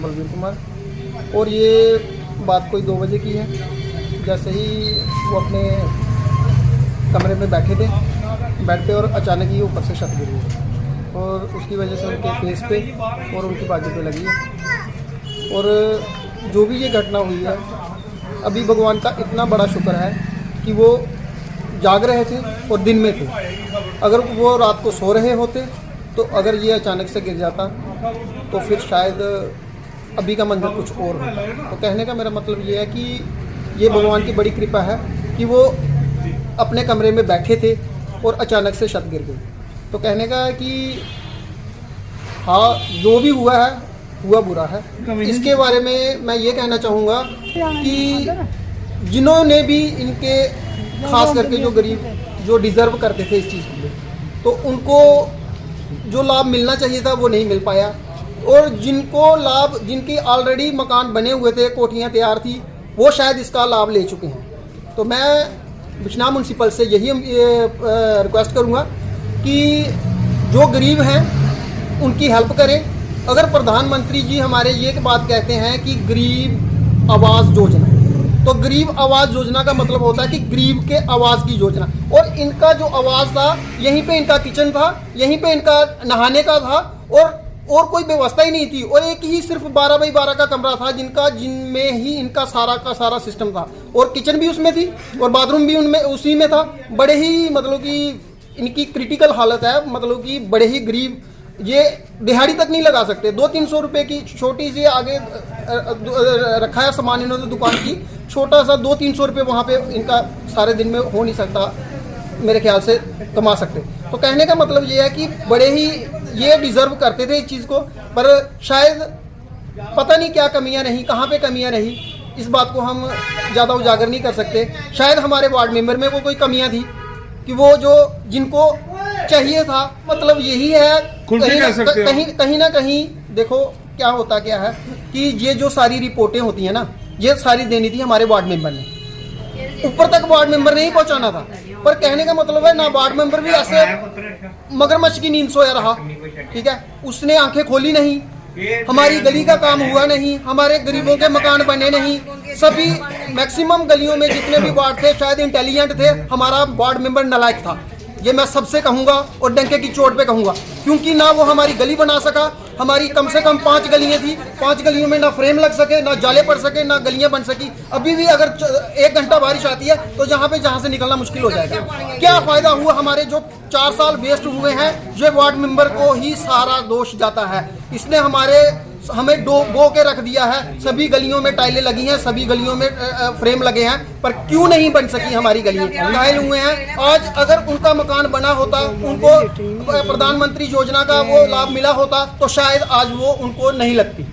बलवीर कुमार। और ये बात कोई 2 बजे की है। जैसे ही वो अपने कमरे में बैठे थे बेड पे, और अचानक ही ऊपर से छत गिर गई और उसकी वजह से उनके फेस पे और उनकी बाजू पे लगी है। और जो भी ये घटना हुई है, अभी भगवान का इतना बड़ा शुक्र है कि वो जाग रहे थे और दिन में थे। अगर वो रात को सो रहे होते तो अगर ये अचानक से गिर जाता तो फिर शायद अभी का मंजर कुछ और होता। तो कहने का मेरा मतलब ये है कि ये भगवान की बड़ी कृपा है कि वो अपने कमरे में बैठे थे और अचानक से छत गिर गई। तो कहने का है कि हाँ, जो भी हुआ है हुआ बुरा है। इसके बारे में मैं ये कहना चाहूँगा कि जिन्होंने भी इनके खास करके जो गरीब जो डिज़र्व करते थे इस चीज़ के लिए, तो उनको जो लाभ मिलना चाहिए था वो नहीं मिल पाया। और जिनको लाभ, जिनकी ऑलरेडी मकान बने हुए थे, कोठियाँ तैयार थी, वो शायद इसका लाभ ले चुके हैं। तो मैं बिश्नाह म्यूनसिपल से यही रिक्वेस्ट करूँगा कि जो गरीब हैं उनकी हेल्प करें। अगर प्रधानमंत्री जी हमारे ये बात कहते हैं कि गरीब आवास योजना, तो गरीब आवास योजना का मतलब होता है कि गरीब के आवास की योजना। और इनका जो आवास था, यहीं पे इनका किचन था, यहीं पे इनका नहाने का था, और कोई व्यवस्था ही नहीं थी। और एक ही सिर्फ 12 बाई 12 का कमरा था जिनमें ही इनका सारा का सारा सिस्टम था। और किचन भी उसमें थी और बाथरूम भी उनमें उसी में था। बड़े ही मतलब कि इनकी क्रिटिकल हालत है, मतलब कि बड़े ही गरीब, ये दिहाड़ी तक नहीं लगा सकते। 200-300 रुपए की छोटी सी आगे रखा है सामान इन्होंने दुकान की, छोटा सा 200-300 रुपये वहाँ पे इनका सारे दिन में हो नहीं सकता, मेरे ख्याल से कमा सकते। तो कहने का मतलब ये है कि बड़े ही ये डिज़र्व करते थे इस चीज़ को, पर शायद पता नहीं क्या कमियां रही, कहाँ पे कमियां रही, इस बात को हम ज़्यादा उजागर नहीं कर सकते। शायद हमारे वार्ड मेंबर में वो कोई कमियां थी कि वो जो जिनको चाहिए था, मतलब यही है कहीं ना कहीं देखो क्या होता क्या है कि ये जो सारी रिपोर्टें होती हैं ना, ये सारी देनी थी हमारे वार्ड मेंबर ने, ऊपर तक वार्ड मेंबर ने ही पहुंचाना था। पर कहने का मतलब है ना, वार्ड मेंबर भी ऐसे मगरमच्छ की नींद सोया रहा, ठीक है, उसने आंखें खोली नहीं, हमारी गली का काम हुआ नहीं, हमारे गरीबों के मकान बने नहीं। सभी मैक्सिमम गलियों में जितने भी वार्ड थे शायद इंटेलिजेंट थे, हमारा वार्ड मेंबर नालायक था, ये मैं सबसे कहूंगा और डंके की चोट पे कहूंगा। क्योंकि ना वो हमारी गली बना सका, हमारी कम से कम 5 गलियां थी, 5 गलियों में ना फ्रेम लग सके, ना जाले पड़ सके, ना गलियां बन सकी। अभी भी अगर 1 घंटा बारिश आती है तो जहां से निकलना मुश्किल हो जाएगा। क्या फायदा हुआ, हमारे जो 4 साल वेस्ट हुए हैं, ये वार्ड मेंबर को ही सारा दोष जाता है। इसने हमें बो के रख दिया है। सभी गलियों में टाइलें लगी हैं, सभी गलियों में फ्रेम लगे हैं, पर क्यों नहीं बन सकी हमारी गलियां? घायल हुए हैं। आज अगर उनका मकान बना होता, उनको प्रधानमंत्री योजना का वो लाभ मिला होता, तो शायद आज वो उनको नहीं लगती।